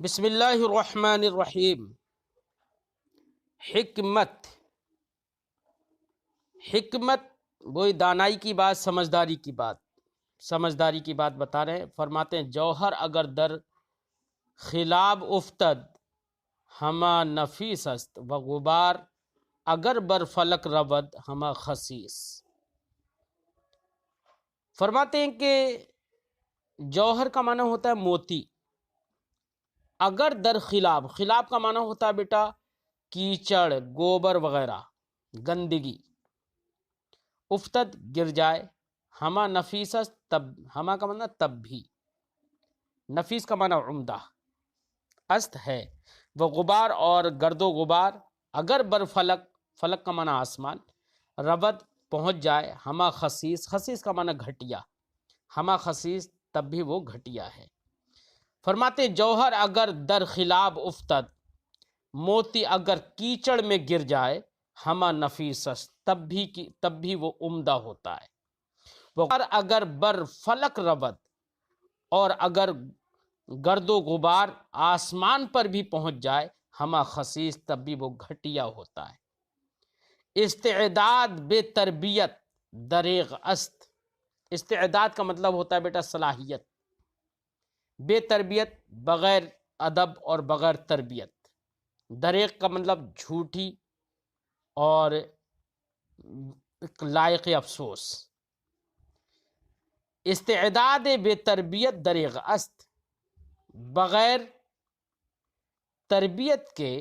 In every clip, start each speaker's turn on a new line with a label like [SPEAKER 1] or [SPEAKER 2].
[SPEAKER 1] بسم اللہ الرحمن الرحیم۔ حکمت وہی دانائی کی بات، سمجھداری کی بات بتا رہے ہیں۔ فرماتے ہیں جوہر اگر در خلاب افتد ہما نفیس است و غبار اگر بر فلک رود ہما خسیس۔ فرماتے ہیں کہ جوہر کا معنی ہوتا ہے موتی، اگر در خلاب کا معنی ہوتا ہے بیٹا کیچڑ، گوبر وغیرہ، گندگی، افتد گر جائے، ہما نفیس است، تب ہما کا معنی تب بھی، نفیس کا معنی عمدہ، است ہے، وہ غبار اور گرد و غبار، اگر بر فلک کا معنی آسمان، ربد پہنچ جائے، ہما خسیس کا معنی گھٹیا، ہما خسیس تب بھی وہ گھٹیا ہے۔ فرماتے جوہر اگر در خلاب افتد، موتی اگر کیچڑ میں گر جائے، ہما نفیس است، تب بھی وہ عمدہ ہوتا ہے۔ وہ اگر بر فلک رود، اور اگر گرد و غبار آسمان پر بھی پہنچ جائے، ہما خسیس تب بھی وہ گھٹیا ہوتا ہے۔ استعداد بے تربیت دریغ است۔ استعداد کا مطلب ہوتا ہے بیٹا صلاحیت، بے تربیت بغیر ادب اور بغیر تربیت، دریغ کا مطلب جھوٹی اور لائق افسوس۔ استعداد بے تربیت دریغ است، بغیر تربیت کے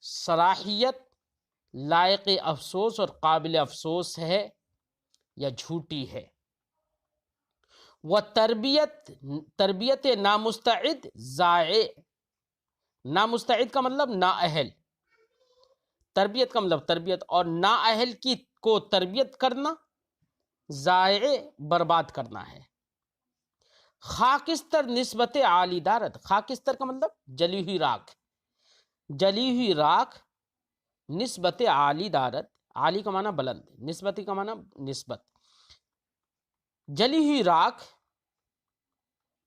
[SPEAKER 1] صلاحیت لائق افسوس اور قابل افسوس ہے یا جھوٹی ہے۔ وہ تربیت نامستعد ضائع، نامستعد کا مطلب نااہل، تربیت کا مطلب تربیت، اور نااہل کو تربیت کرنا ضائع برباد کرنا ہے۔ خاکستر نسبت عالی دارد، خاکستر کا مطلب جلی ہوئی راکھ نسبت عالی دارد، عالی کا معنی بلند، نسبتی کا معنی نسبت، جلی ہوئی راکھ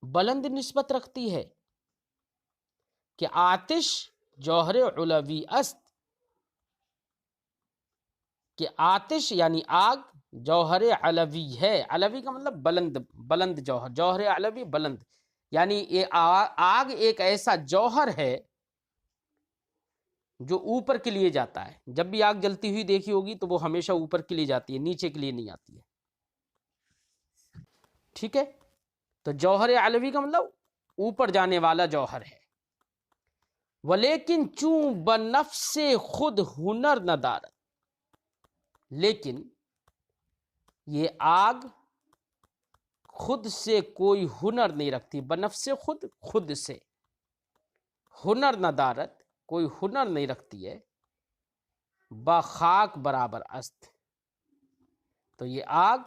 [SPEAKER 1] بلند نسبت رکھتی ہے کہ آتش جوہر علوی است، کہ آتش یعنی آگ جوہر علوی ہے، علوی کا مطلب بلند جوہر علوی بلند، یعنی یہ آگ ایک ایسا جوہر ہے جو اوپر کے لیے جاتا ہے۔ جب بھی آگ جلتی ہوئی دیکھی ہوگی تو وہ ہمیشہ اوپر کے لیے جاتی ہے، نیچے کے لیے نہیں آتی ہے، ٹھیک ہے؟ تو جوہر علوی کا مطلب اوپر جانے والا جوہر ہے۔ ولیکن چون بنفس خود ہنر نہ دارد، لیکن یہ آگ خود سے کوئی ہنر نہیں رکھتی، بنفس خود سے، ہنر نہ دارد کوئی ہنر نہیں رکھتی ہے، با خاک برابر است، تو یہ آگ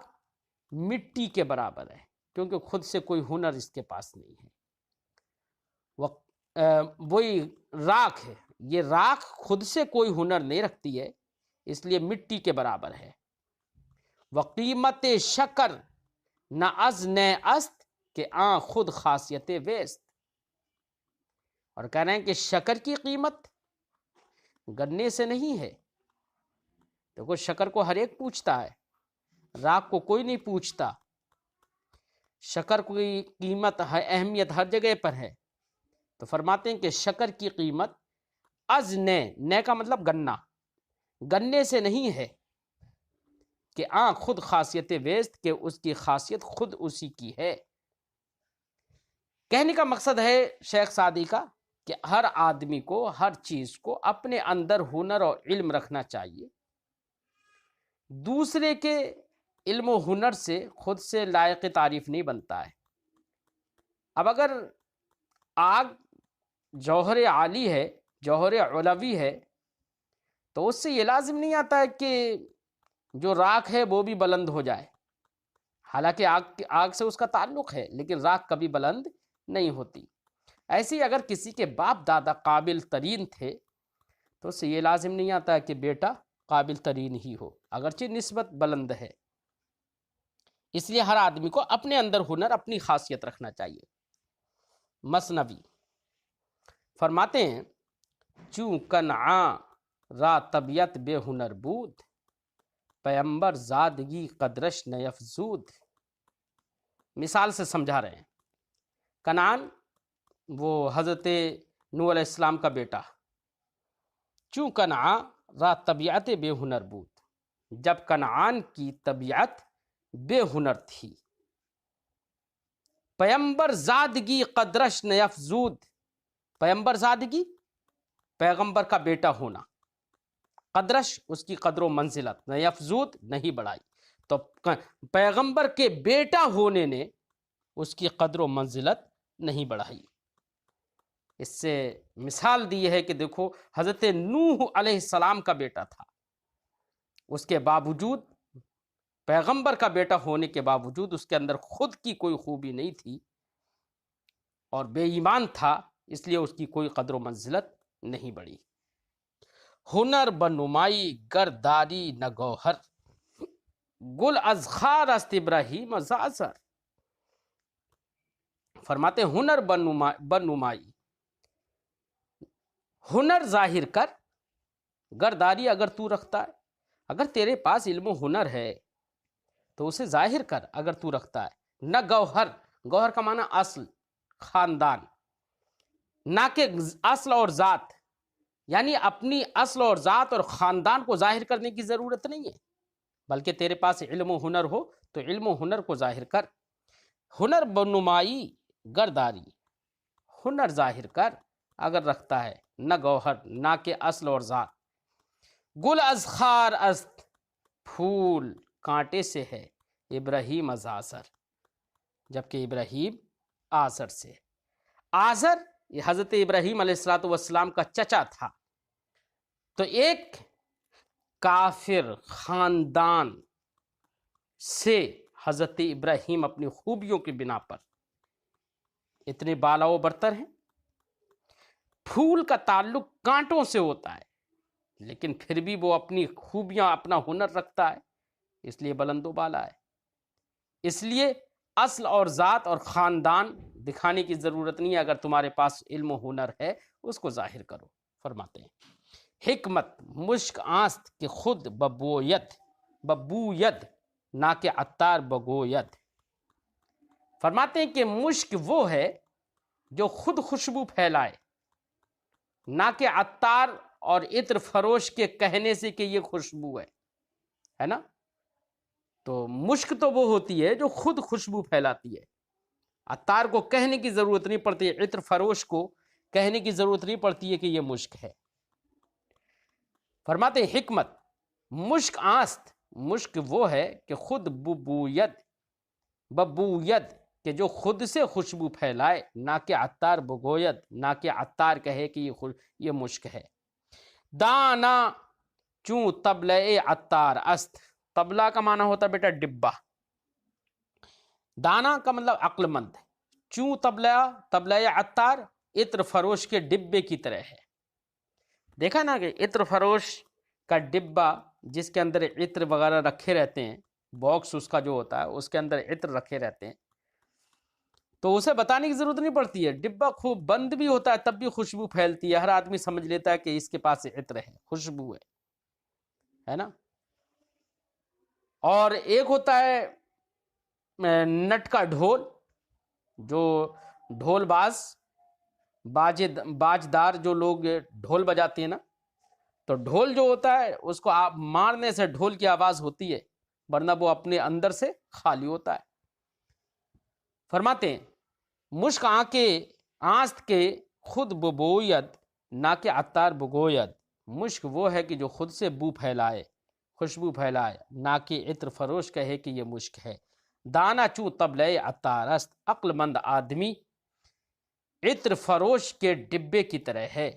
[SPEAKER 1] مٹی کے برابر ہے، کیونکہ خود سے کوئی ہنر اس کے پاس نہیں ہے۔ وہی راکھ ہے، یہ راکھ خود سے کوئی ہنر نہیں رکھتی ہے، اس لیے مٹی کے برابر ہے۔ وقیمت شکر نہ از نہ است کہ آن خود خاصیت ویست، اور کہہ رہے ہیں کہ شکر کی قیمت گنے سے نہیں ہے۔ دیکھو شکر کو ہر ایک پوچھتا ہے، راکھ کو کوئی نہیں پوچھتا۔ شکر کی قیمت اہمیت ہر جگہ پر ہے، تو فرماتے ہیں کہ شکر کی قیمت از نہ کا مطلب گنے سے نہیں ہے، کہ خود خاصیت ویست، کہ اس کی خاصیت خود اسی کی ہے۔ کہنے کا مقصد ہے شیخ سعدی کا کہ ہر آدمی کو ہر چیز کو اپنے اندر ہنر اور علم رکھنا چاہیے، دوسرے کے علم و ہنر سے خود سے لائق تعریف نہیں بنتا ہے۔ اب اگر آگ جوہر عالی ہے، جوہر علوی ہے، تو اس سے یہ لازم نہیں آتا ہے کہ جو راکھ ہے وہ بھی بلند ہو جائے، حالانکہ آگ سے اس کا تعلق ہے، لیکن راکھ کبھی بلند نہیں ہوتی۔ ایسے ہی اگر کسی کے باپ دادا قابل ترین تھے تو اس سے یہ لازم نہیں آتا ہے کہ بیٹا قابل ترین ہی ہو، اگرچہ نسبت بلند ہے۔ اس لیے ہر آدمی کو اپنے اندر ہنر، اپنی خاصیت رکھنا چاہیے۔ مثنوی فرماتے ہیں چوں کنعاں را طبیعت بے ہنر بود، پیمبر زادگی قدرش نیفزود۔ مثال سے سمجھا رہے ہیں، کنعان وہ حضرت نوح علیہ السلام کا بیٹا، چوں کنعاں را طبیعت بے ہنر بود، جب کنعان کی طبیعت بے ہنر تھی، پیمبر زادگی قدرش نیفزود، پیمبر زادگی پیغمبر کا بیٹا ہونا، قدرش اس کی قدر و منزلت، نیفزود نہیں بڑھائی، تو پیغمبر کے بیٹا ہونے نے اس کی قدر و منزلت نہیں بڑھائی۔ اس سے مثال دی ہے کہ دیکھو حضرت نوح علیہ السلام کا بیٹا تھا، اس کے باوجود پیغمبر کا بیٹا ہونے کے باوجود اس کے اندر خود کی کوئی خوبی نہیں تھی اور بے ایمان تھا، اس لیے اس کی کوئی قدر و منزلت نہیں بڑھی۔ ہنر بنمائی گرداری نہ گوہر، گل از خار است ابراہیم زعزر۔ فرماتے ہنر بنمائی، ہنر ظاہر کر، گرداری اگر تو رکھتا ہے، اگر تیرے پاس علم و ہنر ہے تو اسے ظاہر کر اگر تو رکھتا ہے۔ نہ گوہر، گوہر کا معنی اصل، خاندان، نہ کہ اصل اور ذات، یعنی اپنی اصل اور ذات اور خاندان کو ظاہر کرنے کی ضرورت نہیں ہے، بلکہ تیرے پاس علم و ہنر ہو تو علم و ہنر کو ظاہر کر۔ ہنر بنمائی گرداری، ہنر ظاہر کر اگر رکھتا ہے، نہ گوہر نہ کہ اصل اور ذات۔ گل از خار است، پھول کانٹے سے ہے، ابراہیم از آزر، جبکہ ابراہیم آزر سے۔ آزر یہ حضرت ابراہیم علیہ السلام کا چچا تھا، تو ایک کافر خاندان سے حضرت ابراہیم اپنی خوبیوں کی بنا پر اتنے بالا و برتر ہیں۔ پھول کا تعلق کانٹوں سے ہوتا ہے، لیکن پھر بھی وہ اپنی خوبیاں، اپنا ہنر رکھتا ہے، اس لیے بلند و بالا ہے۔ اس لیے اصل اور ذات اور خاندان دکھانے کی ضرورت نہیں ہے، اگر تمہارے پاس علم و ہنر ہے اس کو ظاہر کرو۔ فرماتے ہیں حکمت مشک آست کہ خود ببوید نہ کہ عطار بگوید۔ فرماتے ہیں کہ مشک وہ ہے جو خود خوشبو پھیلائے، نہ کہ عطار اور عطر فروش کے کہنے سے کہ یہ خوشبو ہے نا۔ تو مشک تو وہ ہوتی ہے جو خود خوشبو پھیلاتی ہے، عطار کو کہنے کی ضرورت نہیں پڑتی، عطر فروش کو کہنے کی ضرورت نہیں پڑتی ہے کہ یہ مشک ہے۔ فرماتے ہیں حکمت مشک آست، مشک وہ ہے کہ خود ببوید کہ جو خود سے خوشبو پھیلائے، نہ کہ عطار بگوید نہ کہ عطار کہے کہ یہ مشک ہے۔ دانا چوں طبلہ عطار است، طبلہ کا معنی ہوتا ہے بیٹا ڈبہ، دانا کا مطلب عقل مند، چوں طبلہ عطار عطر فروش کے ڈبے کی طرح ہے۔ دیکھا نا کہ عطر فروش کا ڈبہ جس کے اندر عطر وغیرہ رکھے رہتے ہیں، باکس اس کا جو ہوتا ہے اس کے اندر عطر رکھے رہتے ہیں، تو اسے بتانے کی ضرورت نہیں پڑتی ہے، ڈبہ خوب بند بھی ہوتا ہے تب بھی خوشبو پھیلتی ہے، ہر آدمی سمجھ لیتا ہے کہ اس کے پاس عطر ہے، خوشبو ہے نا۔ اور ایک ہوتا ہے نٹ کا ڈھول، جو ڈھول باجدار جو لوگ ڈھول بجاتے ہیں نا، تو ڈھول جو ہوتا ہے اس کو آپ مارنے سے ڈھول کی آواز ہوتی ہے، ورنہ وہ اپنے اندر سے خالی ہوتا ہے۔ فرماتے ہیں مشک آست کے خود ببوید نہ کہ عطار بگوید، مشک وہ ہے کہ جو خود سے بو پھیلائے، خوشبو پھیلائے، نہ کہ عطر فروش کہے کہ یہ مشک ہے۔ دانا چوں طبلہ عطار است، عقل مند آدمی عطر فروش کے ڈبے کی طرح ہے،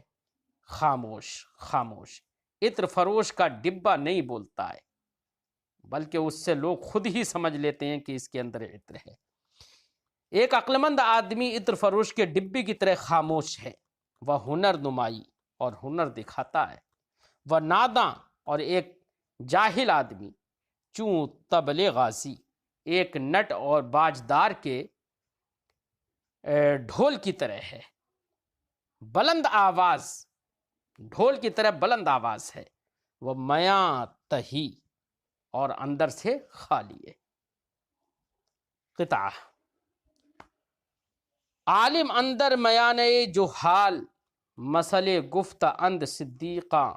[SPEAKER 1] خاموش۔ عطر فروش کا ڈبہ نہیں بولتا ہے، بلکہ اس سے لوگ خود ہی سمجھ لیتے ہیں کہ اس کے اندر عطر ہے۔ ایک عقل مند آدمی عطر فروش کے ڈبے کی طرح خاموش ہے، وہ ہنر نمائی اور ہنر دکھاتا ہے، وہ ناداں اور ایک جاہل آدمی چوں طبل غازی، ایک نٹ اور باجدار کے ڈھول کی طرح ہے۔ بلند آواز، ڈھول کی طرح بلند آواز ہے، وہ میاں تہی، اور اندر سے خالی ہے۔ قطعہ، عالم اندر میانِ جہال، مسئلے گفت اند صدیقاں،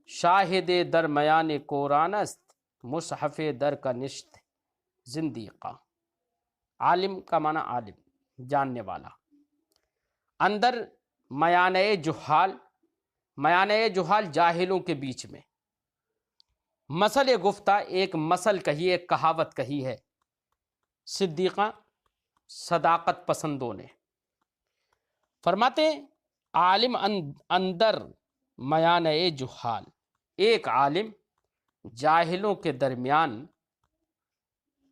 [SPEAKER 1] شاہد در میان قرآن است، مصحف در کا نشت زندیقاں۔ عالم کا معنی عالم، جاننے والا، اندر میانِ جہال، میانِ جہال جاہلوں کے بیچ میں، مسئلے گفتہ ایک مسل کہی، ایک کہاوت کہی ہے، صدیقاں صداقت پسندوں نے۔ فرماتے ہیں عالم اندر میانِ جہال، ایک عالم جاہلوں کے درمیان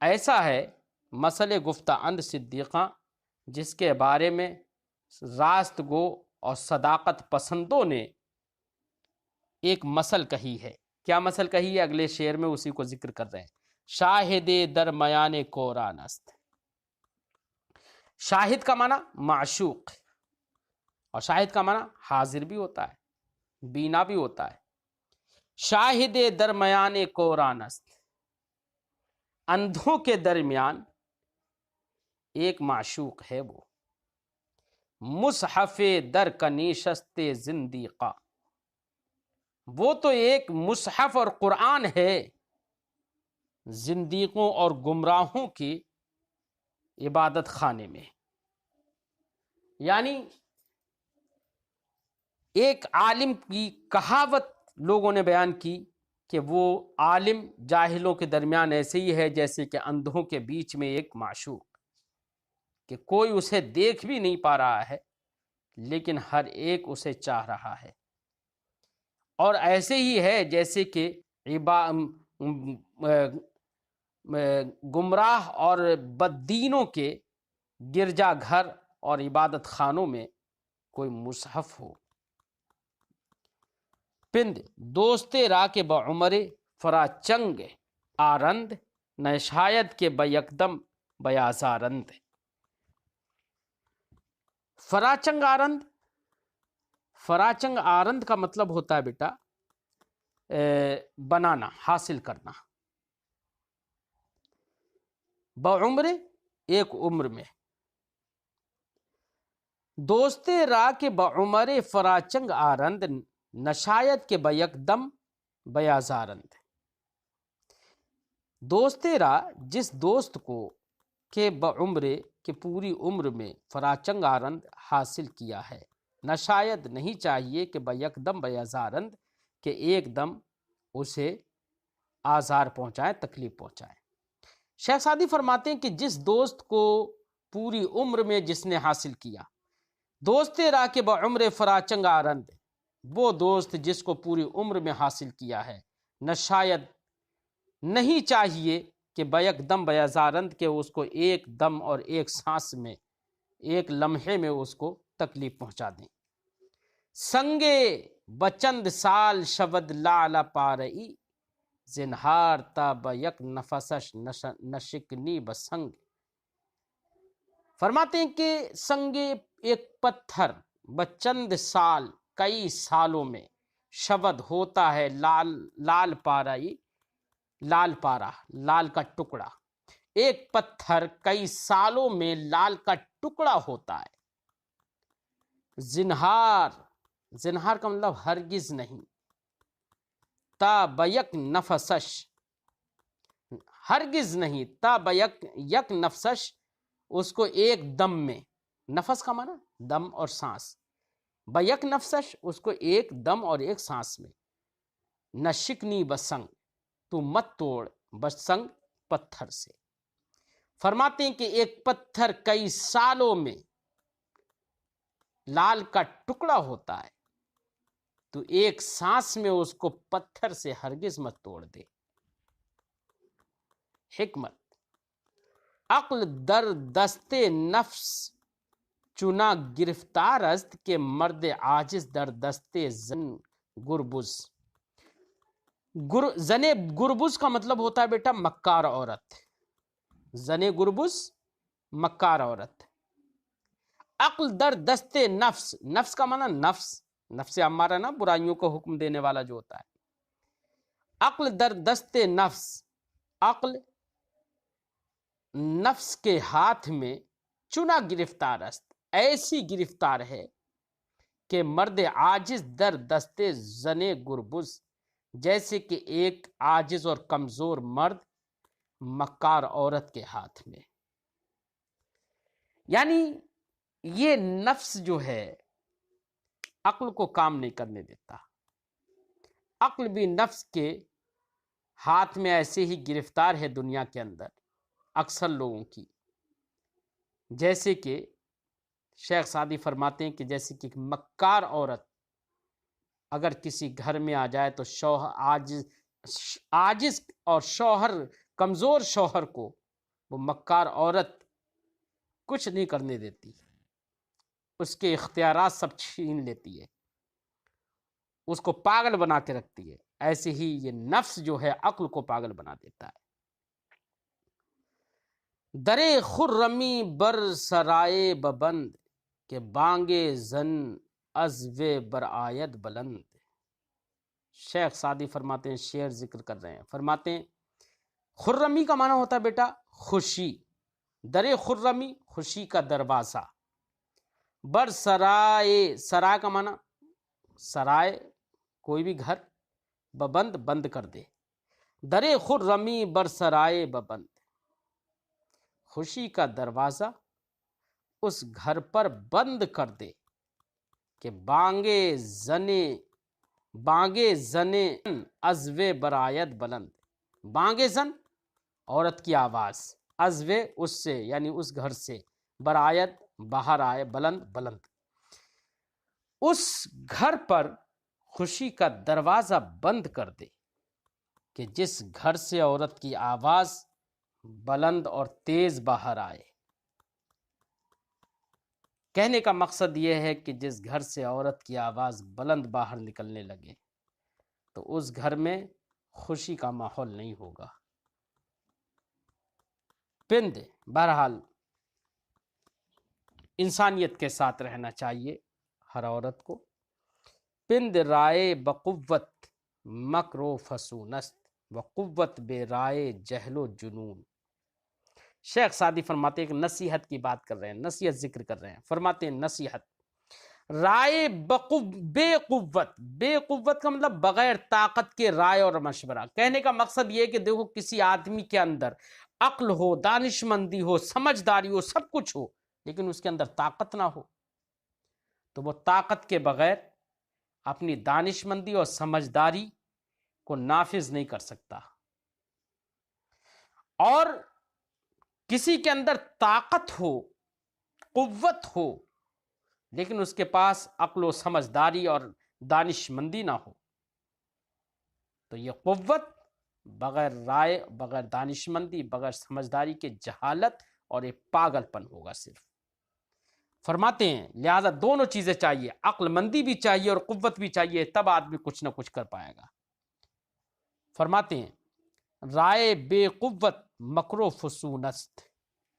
[SPEAKER 1] ایسا ہے، مسئلے گفتہ اند صدیقاں، جس کے بارے میں راست گو اور صداقت پسندوں نے ایک مسل کہی ہے۔ کیا مسل کہی ہے؟ اگلے شعر میں اسی کو ذکر کر رہے ہیں۔ شاہد در میان قرآن است، شاہد کا معنی معشوق، اور شاہد کا معنی حاضر بھی ہوتا ہے، بینا بھی ہوتا ہے۔ شاہد در میان قرآن است، اندھوں کے درمیان ایک معشوق ہے وہ۔ مصحف در کا نشست زندیقہ، وہ تو ایک مصحف اور قرآن ہے زندیقوں اور گمراہوں کی عبادت خانے میں۔ یعنی ایک عالم کی کہاوت لوگوں نے بیان کی کہ وہ عالم جاہلوں کے درمیان ایسے ہی ہے جیسے کہ اندھوں کے بیچ میں ایک معشوق، کہ کوئی اسے دیکھ بھی نہیں پا رہا ہے لیکن ہر ایک اسے چاہ رہا ہے، اور ایسے ہی ہے جیسے کہ گمراہ اور بددینوں کے گرجا گھر اور عبادت خانوں میں کوئی مصحف ہو۔ پند دوست راہ کے بعمر فراچنگ آرند، نہ شاید کے بیکدم بیازارند۔ فراچنگ آرند، فراچنگ آرند کا مطلب ہوتا ہے بیٹا بنانا، حاصل کرنا۔ بعمر ایک عمر میں، دوست راہ کے بعمر فراچنگ آرند، نشایت کے بیکدم بیازارند۔ دوست راہ جس دوست کو کہ بعمر کہ پوری عمر میں فراچنگ آرند حاصل کیا ہے، نشاید نہیں چاہیے کہ بیکدم بیازارند کہ ایک دم اسے آزار پہنچائیں، تکلیف پہنچائیں۔ شیخ سعدی فرماتے ہیں کہ جس دوست کو پوری عمر میں جس نے حاصل کیا، دوست راہ کے بعمر فراچنگ آرند، وہ دوست جس کو پوری عمر میں حاصل کیا ہے، نہ شاید نہیں چاہیے کہ بیک دم بیازارند کے اس کو ایک دم اور ایک سانس میں، ایک لمحے میں اس کو تکلیف پہنچا دیں۔ سنگے بچند سال شود لعل پارئی، زنہار تا بیک نفسش نشکنی بسنگ۔ فرماتے ہیں کہ سنگے ایک پتھر بچند سال، کئی سالوں میں، شود ہوتا ہے، لال پارئی، لال پارا، لال کا ٹکڑا، ایک پتھر کئی سالوں میں لال کا ٹکڑا ہوتا ہے۔ زنہار، زنہار کا مطلب ہرگز نہیں، تا بیک نفسش، ہرگز نہیں، تا بیک یک نفسش، اس کو ایک دم میں، نفس کا معنی دم اور سانس، بیک نفسش اس کو ایک دم اور ایک سانس میں، نہ شکنی بسنگ، تو مت توڑ بسنگ پتھر سے۔ فرماتے ہیں کہ ایک پتھر کئی سالوں میں لال کا ٹکڑا ہوتا ہے تو ایک سانس میں اس کو پتھر سے ہرگز مت توڑ دے۔ حکمت، عقل در دست نفس چنا گرفتار است، کہ مرد عاجز در دست زن گربز۔ زن گربز کا مطلب ہوتا ہے بیٹا مکار عورت، زن گربز مکار عورت۔ عقل در دست نفس، نفس کا معنی نفس امارہ نا، برائیوں کو حکم دینے والا جو ہوتا ہے. عقل در دست نفس، عقل نفس کے ہاتھ میں چنا گرفتار است، ایسی گرفتار ہے کہ مرد عاجز در دست زن گربز، جیسے کہ ایک عاجز اور کمزور مرد مکار عورت کے ہاتھ میں. یعنی یہ نفس جو ہے عقل کو کام نہیں کرنے دیتا. عقل بھی نفس کے ہاتھ میں ایسے ہی گرفتار ہے دنیا کے اندر اکثر لوگوں کی، جیسے کہ شیخ سعدی فرماتے ہیں کہ جیسے کہ مکار عورت اگر کسی گھر میں آ جائے تو شوہر عاجز اور شوہر کمزور شوہر کو وہ مکار عورت کچھ نہیں کرنے دیتی، اس کے اختیارات سب چھین لیتی ہے، اس کو پاگل بنا کے رکھتی ہے. ایسے ہی یہ نفس جو ہے عقل کو پاگل بنا دیتا ہے. درے خرمی بر سرائے ببند، کہ بانگے زن عزو بر آید بلند. شیخ سعدی فرماتے ہیں، شعر ذکر کر رہے ہیں، فرماتے ہیں خرمی کا معنی ہوتا ہے بیٹا خوشی. درے خرمی خوشی کا دروازہ، بر سرائے، سرائے کا معنی سرائے کوئی بھی گھر، ببند بند کر دے. درے خرمی بر سرائے ببند، خوشی کا دروازہ اس گھر پر بند کر دے کہ بانگے زنے عزوے برایت بلند. بانگے زن عورت کی آواز، عزوے اس سے یعنی اس گھر سے، برایت باہر آئے، بلند بلند، اس گھر پر خوشی کا دروازہ بند کر دے کہ جس گھر سے عورت کی آواز بلند اور تیز باہر آئے. کہنے کا مقصد یہ ہے کہ جس گھر سے عورت کی آواز بلند باہر نکلنے لگے تو اس گھر میں خوشی کا ماحول نہیں ہوگا. پند، بہرحال انسانیت کے ساتھ رہنا چاہیے ہر عورت کو. پند رائے بقوت مکر و فسونست، و قوت بے رائے جہل و جنون. شیخ سعدی فرماتے ہیں کہ نصیحت کی بات کر رہے ہیں، نصیحت ذکر کر رہے ہیں. فرماتے ہیں نصیحت رائے بے قوت، بے قوت کا مطلب بغیر طاقت کے رائے اور مشورہ. کہنے کا مقصد یہ کہ دیکھو کسی آدمی کے اندر عقل ہو، دانش مندی ہو، سمجھداری ہو، سب کچھ ہو، لیکن اس کے اندر طاقت نہ ہو تو وہ طاقت کے بغیر اپنی دانش مندی اور سمجھداری کو نافذ نہیں کر سکتا. اور کسی کے اندر طاقت ہو، قوت ہو، لیکن اس کے پاس عقل و سمجھداری اور دانش مندی نہ ہو تو یہ قوت بغیر رائے، بغیر دانش مندی، بغیر سمجھداری کے جہالت اور ایک پاگل پن ہوگا صرف. فرماتے ہیں لہذا دونوں چیزیں چاہیے، عقل مندی بھی چاہیے اور قوت بھی چاہیے، تب آدمی کچھ نہ کچھ کر پائے گا. فرماتے ہیں رائے بے قوت مکر و فسون است.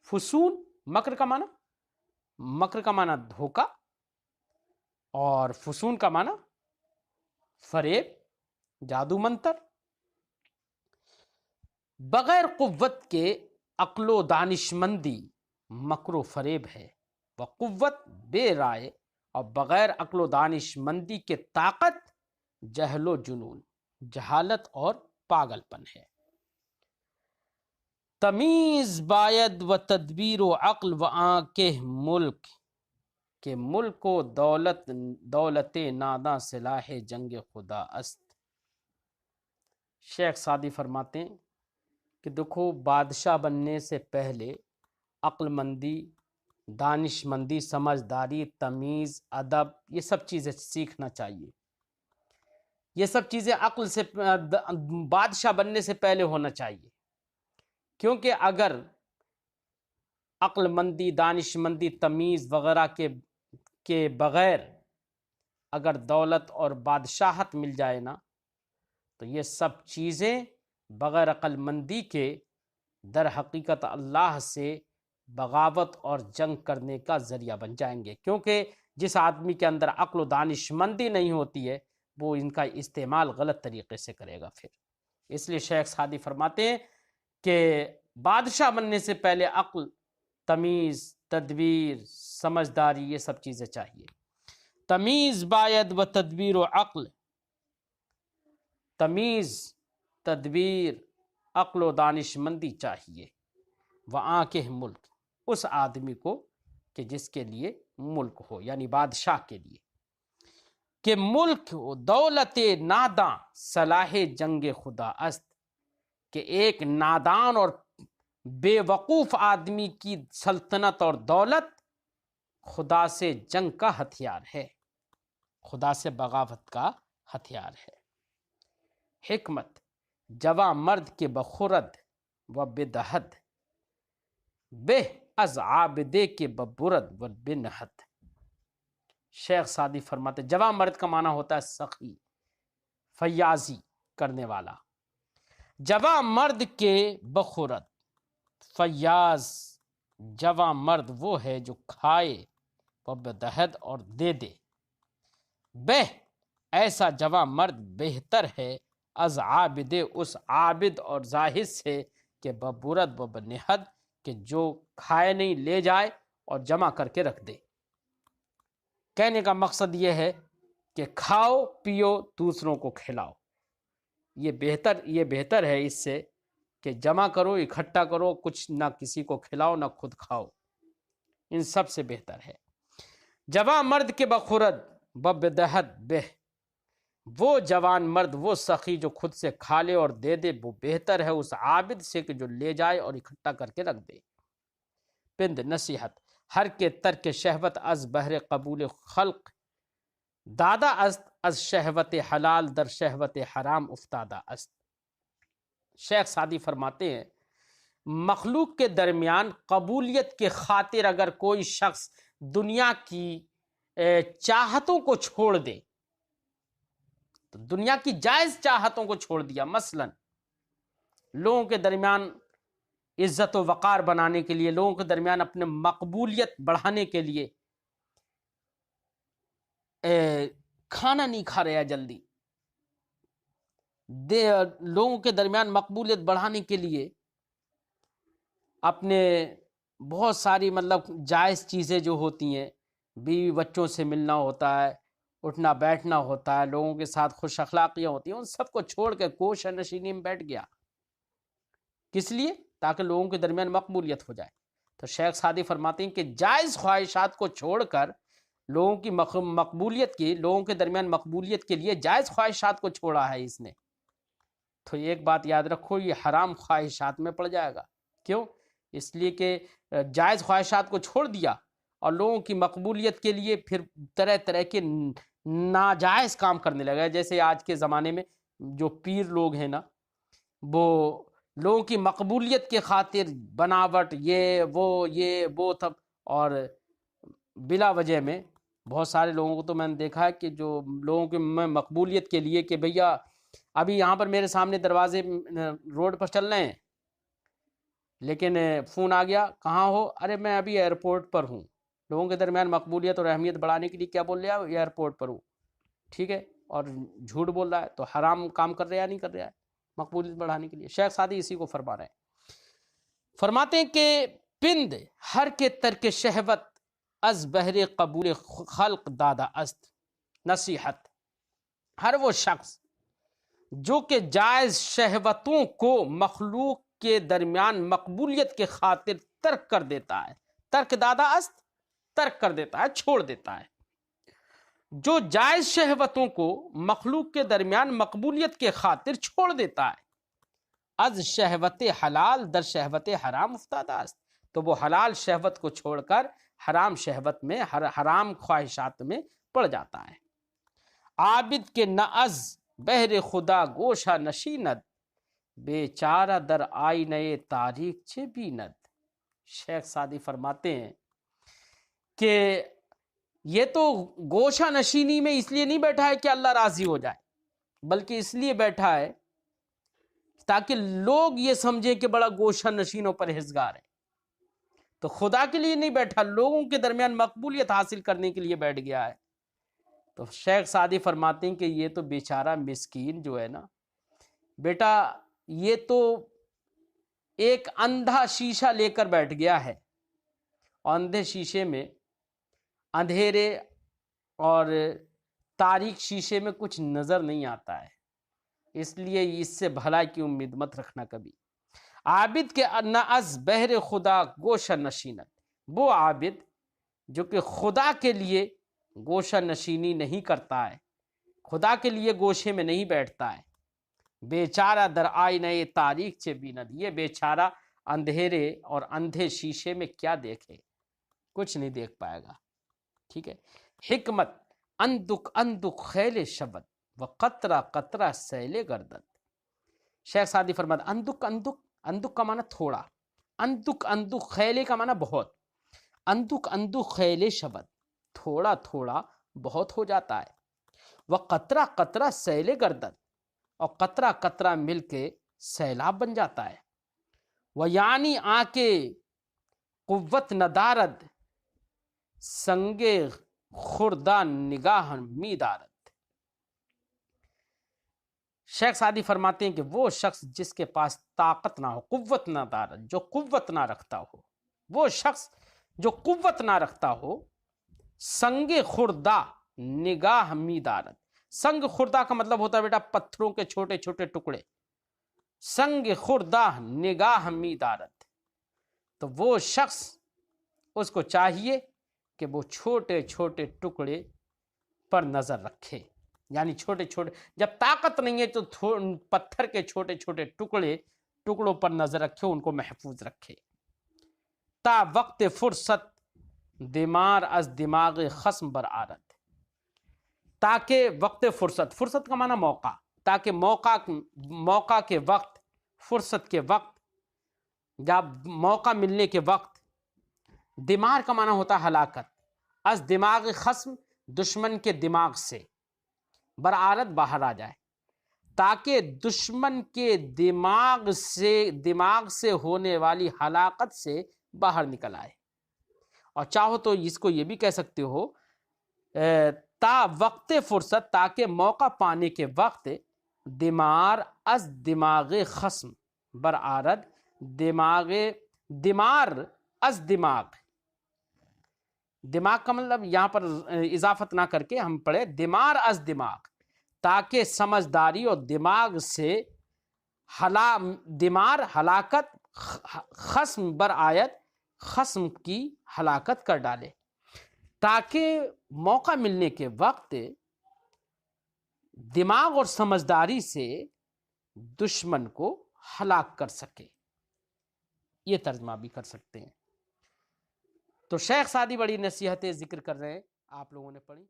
[SPEAKER 1] فسون مکر کا معنی دھوکا، اور فسون کا معنی فریب، جادو منتر. بغیر قوت کے عقل و دانش مندی مکر و فریب ہے، و قوت بے رائے، اور بغیر عقل و دانش مندی کے طاقت جہل و جنون، جہالت اور پاگل پن ہے. تمیز باید و تدبیر و عقل و آنکہ ملک، کہ ملک و دولت ناداں سلاح جنگ خدا است. شیخ سعدی فرماتے ہیں کہ دیکھو بادشاہ بننے سے پہلے عقل مندی، دانش مندی، سمجھداری، تمیز، ادب، یہ سب چیزیں سیکھنا چاہیے. یہ سب چیزیں عقل سے بادشاہ بننے سے پہلے ہونا چاہیے، کیونکہ اگر عقل مندی، دانش مندی، تمیز وغیرہ کے بغیر اگر دولت اور بادشاہت مل جائے نا تو یہ سب چیزیں بغیر عقل مندی کے در حقیقت اللہ سے بغاوت اور جنگ کرنے کا ذریعہ بن جائیں گے، کیونکہ جس آدمی کے اندر عقل و دانش مندی نہیں ہوتی ہے وہ ان کا استعمال غلط طریقے سے کرے گا پھر۔ اس لیے شیخ سعدی فرماتے ہیں کہ بادشاہ بننے سے پہلے عقل، تمیز، تدبیر، سمجھداری، یہ سب چیزیں چاہیے۔ تمیز باید و تدبیر و عقل، تمیز، تدبیر، عقل و دانش مندی چاہیے۔ وہاں کے ملک، اس آدمی کو کہ جس کے لیے ملک ہو، یعنی بادشاہ کے لیے، کہ ملک دولت ناداں صلاح جنگ خدا است، کہ ایک نادان اور بے وقوف آدمی کی سلطنت اور دولت خدا سے جنگ کا ہتھیار ہے، خدا سے بغاوت کا ہتھیار ہے۔ حکمت، جواں مرد کے بخورد و بدہد، بہ از عابدے کے ببرد و بنہد۔ شیخ سعدی فرماتے جواں مرد کا معنی ہوتا ہے سخی، فیاضی کرنے والا۔ جواں مرد کے بخورد، فیاض جواں مرد وہ ہے جو کھائے، و بدہد اور دے دے۔ بہ ایسا جواں مرد بہتر ہے، از عابد اس عابد اور زاہد سے، کہ ببرد و بنہد کہ جو کھائے نہیں لے جائے اور جمع کر کے رکھ دے۔ کہنے کا مقصد یہ ہے کہ کھاؤ پیو دوسروں کو کھلاؤ، یہ بہتر ہے اس سے کہ جمع کرو، اکٹھا کرو، کچھ نہ کسی کو کھلاؤ نہ خود کھاؤ، ان سب سے بہتر ہے۔ جواں مرد کے بخورد بدہد بہ، وہ جوان مرد، وہ سخی جو خود سے کھا لے اور دے دے، وہ بہتر ہے اس عابد سے کہ جو لے جائے اور اکٹھا کر کے رکھ دے۔ پند نصیحت، ہر کے ترک شہوت از بہر قبول خلق، دادا است از شہوت حلال در شہوت حرام افتادہ است۔ شیخ سعدی فرماتے ہیں مخلوق کے درمیان قبولیت کے خاطر اگر کوئی شخص دنیا کی چاہتوں کو چھوڑ دے، تو دنیا کی جائز چاہتوں کو چھوڑ دیا، مثلا لوگوں کے درمیان عزت و وقار بنانے کے لیے، لوگوں کے درمیان اپنے مقبولیت بڑھانے کے لیے کھانا نہیں کھا رہا جلدی، لوگوں کے درمیان مقبولیت بڑھانے کے لیے اپنے بہت ساری جائز چیزیں جو ہوتی ہیں، بیوی بچوں سے ملنا ہوتا ہے، اٹھنا بیٹھنا ہوتا ہے، لوگوں کے ساتھ خوش اخلاقیاں ہوتی ہیں، ان سب کو چھوڑ کے کوش نشینی میں بیٹھ گیا، کس لیے؟ تاکہ لوگوں کے درمیان مقبولیت ہو جائے۔ تو شیخ سعدی فرماتے ہیں کہ جائز خواہشات کو چھوڑ کر لوگوں کی مقبولیت کی، لوگوں کے درمیان مقبولیت کے لیے جائز خواہشات کو چھوڑا ہے اس نے، تو ایک بات یاد رکھو، یہ حرام خواہشات میں پڑ جائے گا۔ کیوں؟ اس لیے کہ جائز خواہشات کو چھوڑ دیا اور لوگوں کی مقبولیت کے لیے پھر طرح طرح کے ناجائز کام کرنے لگا، جیسے آج کے زمانے میں جو پیر لوگ ہیں نا، وہ لوگوں کی مقبولیت کے خاطر بناوٹ، یہ وہ تب، اور بلا وجہ میں بہت سارے لوگوں کو تو میں نے دیکھا ہے کہ جو لوگوں کی مقبولیت کے لیے کہ بھیا ابھی یہاں پر میرے سامنے دروازے روڈ پر چل رہے ہیں، لیکن فون آ گیا، کہاں ہو؟ ارے میں ابھی ایئرپورٹ پر ہوں۔ لوگوں کے درمیان مقبولیت اور اہمیت بڑھانے کے لیے کیا بول رہا ہے؟ ایئرپورٹ پر ہوں، ٹھیک ہے، اور جھوٹ بول رہا ہے، تو حرام کام کر رہا ہے نہیں کر رہا ہے مقبولیت بڑھانے کے لیے؟ شیخ سعدی اسی کو فرما رہے ہیں، فرماتے ہیں کہ پند ہر کے ترک شہوت از بہر قبول خلق دادا است۔ نصیحت، ہر وہ شخص جو کہ جائز شہوتوں کو مخلوق کے درمیان مقبولیت کے خاطر ترک کر دیتا ہے، ترک دادا است، ترک کر دیتا ہے، چھوڑ دیتا ہے، جو جائز شہوتوں کو مخلوق کے درمیان مقبولیت کے خاطر چھوڑ دیتا ہے، از شہوت حلال در شہوت حرام افتادہ است، تو وہ حلال شہوت کو چھوڑ کر حرام شہوت میں، حرام خواہشات میں پڑ جاتا ہے۔ عابد کے نہ از بہر خدا گوشہ نشیند، بیچارہ در آئینہ تاریخ چے بیند۔ شیخ سعدی فرماتے ہیں کہ یہ تو گوشہ نشینی میں اس لیے نہیں بیٹھا ہے کہ اللہ راضی ہو جائے، بلکہ اس لیے بیٹھا ہے تاکہ لوگ یہ سمجھیں کہ بڑا گوشہ نشین و پرہیزگار ہے، تو خدا کے لیے نہیں بیٹھا، لوگوں کے درمیان مقبولیت حاصل کرنے کے لیے بیٹھ گیا ہے۔ تو شیخ سعدی فرماتے ہیں کہ یہ تو بیچارہ مسکین جو ہے نا بیٹا، یہ تو ایک اندھا شیشہ لے کر بیٹھ گیا ہے، اور اندھے شیشے میں، اندھیرے اور تاریک شیشے میں کچھ نظر نہیں آتا ہے، اس لیے اس سے بھلائی کی امید مت رکھنا کبھی۔ عابد کے نہ از بہر خدا گوشہ نشینت، وہ عابد جو کہ خدا کے لیے گوشہ نشینی نہیں کرتا ہے، خدا کے لیے گوشے میں نہیں بیٹھتا ہے، بیچارہ در آئینہ تاریخ چے بیند، یہ بیچارہ اندھیرے اور اندھے شیشے میں کیا دیکھے، کچھ نہیں دیکھ پائے گا۔ ٹھیک ہے۔ حکمت اندک اندک خیل شبد و قطرہ قطرہ سیل گردد۔ شیخ سعدی فرماتا اندک اندک، اندک کا معنی تھوڑا، اندک اندک، خیلے کا معنی بہت، اندک اندک خیل شبد، تھوڑا تھوڑا بہت ہو جاتا ہے، وہ قطرہ قطرہ سیل گردد، اور قطرہ قطرہ مل کے سیلاب بن جاتا ہے، وہ یعنی آنکے قوت ندارد سنگے خوردہ نگاہ می دارد۔ شیخ سعدی فرماتے ہیں کہ وہ شخص جس کے پاس طاقت نہ ہو، قوت نہ دارد، جو قوت نہ رکھتا ہو، وہ شخص جو قوت نہ رکھتا ہو، سنگ خوردہ نگاہ می دارد۔ سنگ خوردہ کا مطلب ہوتا ہے بیٹا پتھروں کے چھوٹے چھوٹے ٹکڑے، سنگ خوردہ نگاہ می دارد۔ تو وہ شخص، اس کو چاہیے کہ وہ چھوٹے چھوٹے ٹکڑے پر نظر رکھے، یعنی چھوٹے چھوٹے، جب طاقت نہیں ہے تو پتھر کے چھوٹے چھوٹے ٹکڑوں پر نظر رکھے، ان کو محفوظ رکھے۔ تا وقت فرصت دمار از دماغ خصم بر آرد، تاکہ وقت فرصت، فرصت کا معنی موقع، تاکہ موقع کے وقت، فرصت کے وقت، یا موقع ملنے کے وقت، دمار کا معنی ہوتا ہے ہلاکت، از دماغ خصم، دشمن کے دماغ سے، برآرت باہر آ جائے، تاکہ دشمن کے دماغ سے ہونے والی ہلاکت سے باہر نکل آئے۔ اور چاہو تو اس کو یہ بھی کہہ سکتے ہو تا وقت فرصت، تاکہ موقع پانے کے وقت، دمار از دماغ خصم برآرد، دمار از دماغ، دماغ کا مطلب یہاں پر اضافت نہ کر کے ہم پڑھے دمار از دماغ، تاکہ سمجھداری اور دماغ سے دمار ہلاکت، خصم بر آیت، خصم کی ہلاکت کر ڈالے، تاکہ موقع ملنے کے وقت دماغ اور سمجھداری سے دشمن کو ہلاک کر سکے۔ یہ ترجمہ بھی کر سکتے ہیں۔ تو شیخ سعدی بڑی نصیحتیں ذکر کر رہے ہیں، آپ لوگوں نے پڑھی۔